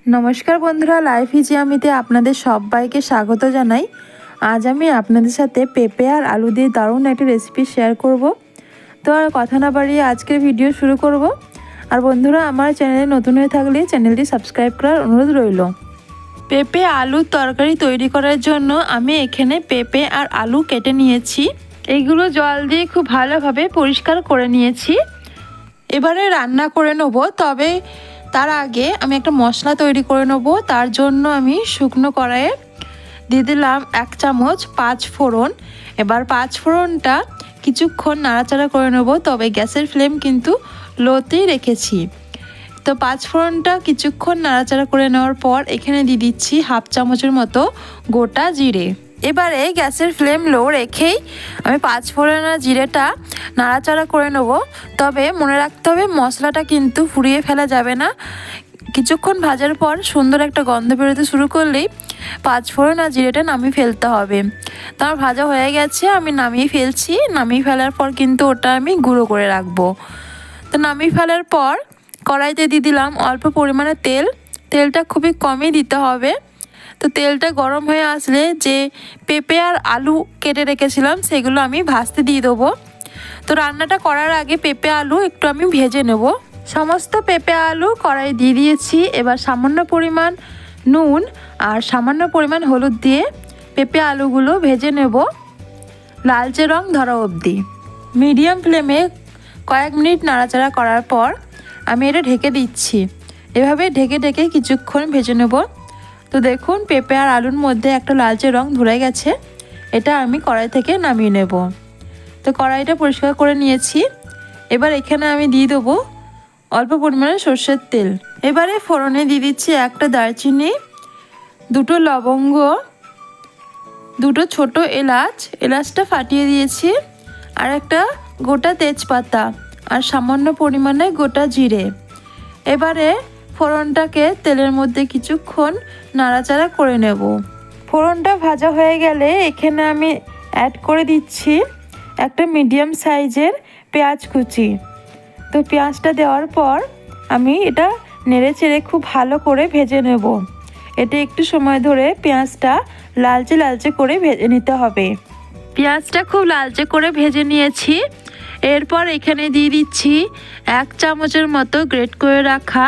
নমস্কার বন্ধুরা, life easy আমিতে আপনাদের সবাইকে স্বাগত জানাই। আজ আমি আপনাদের সাথে পেঁপে আর আলু দিয়ে দারুণ একটা রেসিপি শেয়ার করব। তো আর কথা না বাড়িয়ে আজকের ভিডিও শুরু করব। আর বন্ধুরা, আমার চ্যানেলে নতুন হয়ে থাকলে চ্যানেলটি সাবস্ক্রাইব করার অনুরোধ রইল। পেঁপে আলুর তরকারি তৈরি করার জন্য আমি এখানে পেঁপে আর আলু কেটে নিয়েছি। এইগুলো জল দিয়ে খুব ভালোভাবে পরিষ্কার করে নিয়েছি। এবারে রান্না করে নেব, তবে তার আগে আমি একটা মশলা তৈরি করে নেব। তার জন্য আমি শুকনো কড়াইয়ে দিয়ে দিলাম 1 চামচ 5 ফোড়ন। এবার 5 ফোড়নটা কিছুক্ষণ নাড়াচাড়া করে নেব, তবে গ্যাসের ফ্লেম কিন্তু লোতেই রেখেছি। তো 5 ফোড়নটা কিছুক্ষণ নাড়াচাড়া করে নেওয়ার পর এখানে দিয়ে দিচ্ছি 1/2 চামচের মতো গোটা জিরে। এবারে গ্যাসের ফ্লেম লো রেখেই আমি 5 ফোড়ন আর জিরেটা নাড়াচাড়া করে নেব। তবে মনে রাখতে হবে মশলাটা কিন্তু ফুরিয়ে ফেলা যাবে না। কিছুক্ষণ ভাজার পর সুন্দর একটা গন্ধ বেরোতে শুরু করলেই 5 ফোড়ন আর জিরেটা নামিয়ে ফেলতে হবে। তো আমার ভাজা হয়ে গেছে, আমি নামিয়ে ফেলছি। নামিয়ে ফেলার পর কিন্তু ওটা আমি গুঁড়ো করে রাখবো। তো নামিয়ে ফেলার পর কড়াইতে দিয়ে দিলাম অল্প পরিমাণে তেল। তেলটা খুবই কমই দিতে হবে। তো তেলটা গরম হয়ে আসলে যে পেঁপে আর আলু কেটে রেখেছিলাম সেগুলো আমি ভাজতে দিয়ে দেবো। তো রান্নাটা করার আগে পেঁপে আলু একটু আমি ভেজে নেব। সমস্ত পেঁপে আলু কড়াই দিয়ে দিয়েছি। এবার সামান্য পরিমাণ নুন আর সামান্য পরিমাণ হলুদ দিয়ে পেঁপে আলুগুলো ভেজে নেব লালচে রং ধরা অবধি। মিডিয়াম ফ্লেমে কয়েক মিনিট নাড়াচাড়া করার পর আমি এটা ঢেকে দিচ্ছি। এভাবে ঢেকে ঢেকে কিছুক্ষণ ভেজে নেব। তো দেখুন, পেঁপে আর আলুর মধ্যে একটা লালচে রং ধরে গেছে। এটা আমি কড়াই থেকে নামিয়ে নেব। তো কড়াইটা পরিষ্কার করে নিয়েছি। এবার এখানে আমি দিয়ে দেবো অল্প পরিমাণে সর্ষের তেল। এবারে ফোড়নে দিয়ে দিচ্ছি একটা দারচিনি, 2টো লবঙ্গ, 2টো ছোটো এলাচটা ফাটিয়ে দিয়েছি, আর একটা গোটা তেজপাতা আর সামান্য পরিমাণে গোটা জিরে। এবারে ফোড়নটাকে তেলের মধ্যে কিছুক্ষণ নাড়াচাড়া করে নেব। ফোড়নটা ভাজা হয়ে গেলে এখানে আমি অ্যাড করে দিচ্ছি একটা মিডিয়াম সাইজের পেঁয়াজ কুচি। তো পেঁয়াজটা দেওয়ার পর আমি এটা নেড়ে চেড়ে খুব ভালো করে ভেজে নেব। এতে একটু সময় ধরে পেঁয়াজটা লালচে লালচে করে ভেজে নিতে হবে। পেঁয়াজটা খুব লালচে করে ভেজে নিয়েছি। এরপর এখানে দিয়ে দিচ্ছি 1 চামচের মতো গ্রেট করে রাখা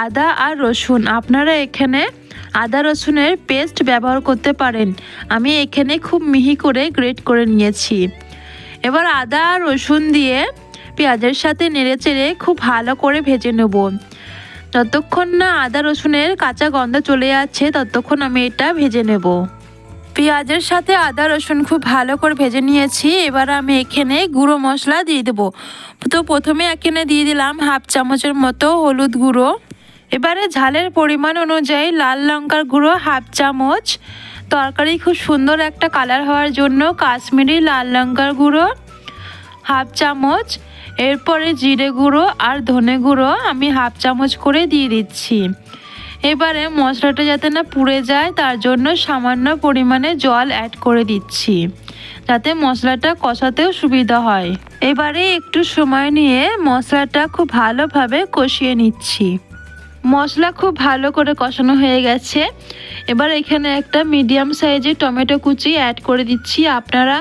আদা আর রসুন। আপনারা এখানে আদা রসুনের পেস্ট ব্যবহার করতে পারেন। আমি এখানে খুব মিহি করে গ্রেট করে নিয়েছি। এবার আদা আর রসুন দিয়ে পেঁয়াজের সাথে নেড়েচেড়ে খুব ভালো করে ভেজে নেব। যতক্ষণ না আদা রসুনের কাঁচা গন্ধ চলে যাচ্ছে ততক্ষণ আমি এটা ভেজে নেব। পেঁয়াজের সাথে আদা রসুন খুব ভালো করে ভেজে নিয়েছি। এবার আমি এখানে গুঁড়ো মশলা দিয়ে দেবো। তো প্রথমে এখানে দিয়ে দিলাম 1/2 চামচের মতো হলুদ গুঁড়ো। এবারে ঝালের পরিমাণ অনুযায়ী লাল লঙ্কার গুঁড়ো 1/2 চামচ। তরকারি খুব সুন্দর একটা কালার হওয়ার জন্য কাশ্মীরি লাল লঙ্কার গুঁড়ো 1/2 চামচ। এরপরে জিরে গুঁড়ো আর ধনে গুঁড়ো আমি 1/2 চামচ করে দিয়ে দিচ্ছি। এবারে মশলাটা যাতে না পুড়ে যায় তার জন্য সামান্য পরিমাণে জল অ্যাড করে দিচ্ছি, যাতে মশলাটা কষাতেও সুবিধা হয়। এবারে একটু সময় নিয়ে মশলাটা খুব ভালোভাবে কষিয়ে নিচ্ছি। মশলা খুব ভালো করে কষানো হয়ে গেছে। এবার এখানে একটা মিডিয়াম সাইজের টমেটো কুচি অ্যাড করে দিচ্ছি। আপনারা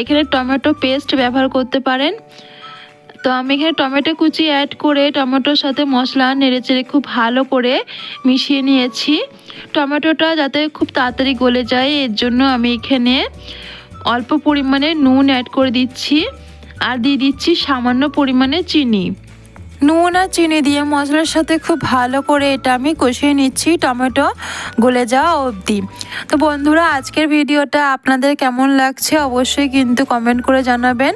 এখানে টমেটো পেস্ট ব্যবহার করতে পারেন। তো আমি এখানে টমেটো কুচি অ্যাড করে টমেটোর সাথে মশলা নেড়েচেড়ে খুব ভালো করে মিশিয়ে নিয়েছি। টমেটোটা যাতে খুব তাড়াতাড়ি গলে যায় এর জন্য আমি এখানে অল্প পরিমাণে নুন অ্যাড করে দিচ্ছি, আর দিয়ে দিচ্ছি সামান্য পরিমাণে চিনি। নুন আর চিনি দিয়ে মশলার সাথে খুব ভালো করে এটা আমি কষিয়ে নিচ্ছি টমেটো গলে যাওয়া অবধি। তো বন্ধুরা, আজকের ভিডিওটা আপনাদের কেমন লাগছে অবশ্যই কিন্তু কমেন্ট করে জানাবেন।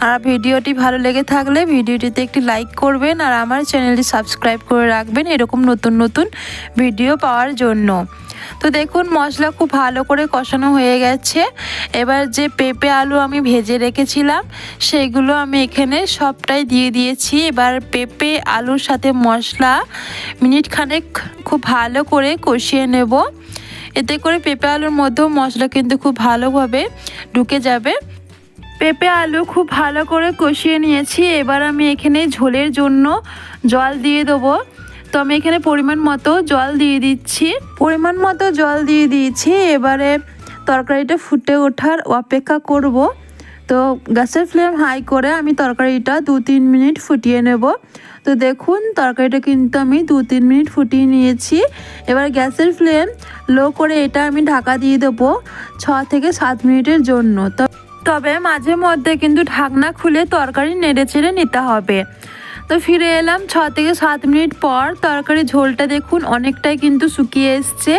আর ভিডিওটি ভালো লেগে থাকলে ভিডিওটিতে একটি লাইক করবেন, আর আমার চ্যানেলটি সাবস্ক্রাইব করে রাখবেন এরকম নতুন নতুন ভিডিও পাওয়ার জন্য। তো দেখুন, মশলা খুব ভালো করে কষানো হয়ে গেছে। এবার যে পেঁপে আলু আমি ভেজে রেখেছিলাম সেইগুলো আমি এখানে সবটাই দিয়ে দিয়েছি। এবার পেঁপে আলুর সাথে মশলা মিনিট খানেক খুব ভালো করে কষিয়ে নেব। এতে করে পেঁপে আলুর মধ্যেও মশলা কিন্তু খুব ভালোভাবে ঢুকে যাবে। পেঁপে আলু খুব ভালো করে কষিয়ে নিয়েছি। এবার আমি এখানে ঝোলের জন্য জল দিয়ে দেবো। তো আমি এখানে পরিমাণ মতো জল দিয়ে দিচ্ছি, পরিমাণ মতো জল দিয়ে দিয়েছি। এবারে তরকারিটা ফুটে ওঠার অপেক্ষা করব। তো গ্যাসের ফ্লেম হাই করে আমি তরকারিটা 2-3 মিনিট ফুটিয়ে নেব। তো দেখুন তরকারিটা কিন্তু আমি 2-3 মিনিট ফুটিয়ে নিয়েছি। এবার গ্যাসের ফ্লেম লো করে এটা আমি ঢাকা দিয়ে দেবো 6 থেকে 7 মিনিটের জন্য। তবে মাঝে মধ্যে কিন্তু ঢাকনা খুলে তরকারি নেড়ে চেড়ে নিতে হবে। তো ফিরে এলাম 6 থেকে 7 মিনিট পর। তরকারির ঝোলটা দেখুন অনেকটাই কিন্তু শুকিয়ে এসছে,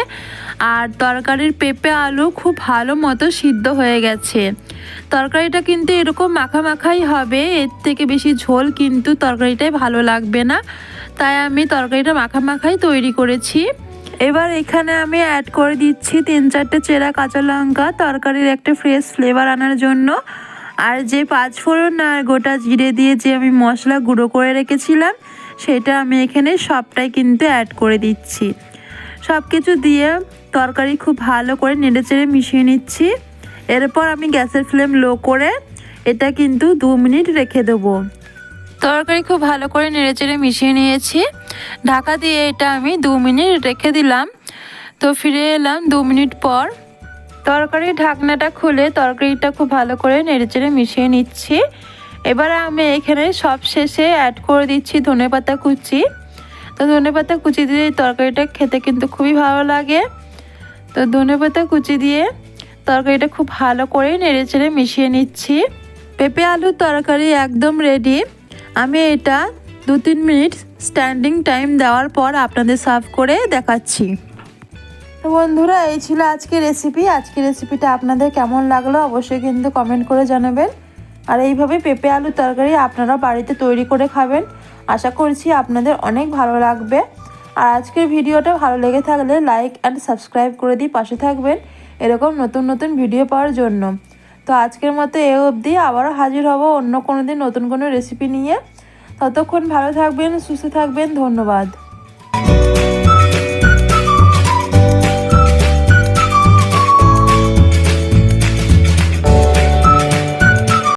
আর তরকারির পেঁপে আলু খুব ভালো মতো সিদ্ধ হয়ে গেছে। তরকারিটা কিন্তু এরকম মাখা মাখাই হবে, এর থেকে বেশি ঝোল কিন্তু তরকারিটাই ভালো লাগবে না, তাই আমি তরকারিটা মাখা মাখাই তৈরি করেছি। এবার এখানে আমি অ্যাড করে দিচ্ছি 3-4টে চেরা কাঁচা লঙ্কা, তরকারির একটা ফ্রেশ ফ্লেভার আনার জন্য। আর যে 5 ফোড়ন আর গোটা জিরে দিয়ে যে আমি মশলা গুঁড়ো করে রেখেছিলাম, সেটা আমি এখানে সবটাই কিন্তু অ্যাড করে দিচ্ছি। সব কিছু দিয়ে তরকারি খুব ভালো করে নেড়েচেড়ে মিশিয়ে নিচ্ছি। এরপর আমি গ্যাসের ফ্লেম লো করে এটা কিন্তু 2 মিনিট রেখে দেবো। তরকারি খুব ভালো করে নেড়েচেড়ে মিশিয়ে নিয়েছি। ঢাকা দিয়ে এটা আমি 2 মিনিট রেখে দিলাম। তো ফিরে এলাম 2 মিনিট পর। তরকারির ঢাকনাটা খুলে তরকারিটা খুব ভালো করে নেড়েচেড়ে মিশিয়ে নিচ্ছি। এবার আমি এখানে সব শেষে অ্যাড করে দিচ্ছি ধনেপাতা কুচি। তো ধনেপাতা কুচি দিয়ে তরকারিটা খেতে কিন্তু খুবই ভালো লাগে। তো ধনেপাতা কুচি দিয়ে তরকারিটা খুব ভালো করে নেড়েচেড়ে মিশিয়ে নিচ্ছি। পেঁপে আলুর তরকারি একদম রেডি। আমি এটা 2-3 মিনিট স্ট্যান্ডিং টাইম দেওয়ার পর আপনাদের সার্ভ করে দেখাচ্ছি। তো বন্ধুরা, এই ছিল আজকের রেসিপি। আজকের রেসিপিটা আপনাদের কেমন লাগলো অবশ্যই কিন্তু কমেন্ট করে জানাবেন। আর এইভাবে পেঁপে আলুর তরকারি আপনারা বাড়িতে তৈরি করে খাবেন, আশা করছি আপনাদের অনেক ভালো লাগবে। আর আজকের ভিডিওটা ভালো লেগে থাকলে লাইক অ্যান্ড সাবস্ক্রাইব করে দিয়ে পাশে থাকবেন এরকম নতুন নতুন ভিডিও পাওয়ার জন্য। তো আজকের মতো এ অবধি, আবারও হাজির হব অন্য কোনো দিন নতুন কোনো রেসিপি নিয়ে। ততক্ষণ ভালো থাকবেন, সুস্থ থাকবেন, ধন্যবাদ।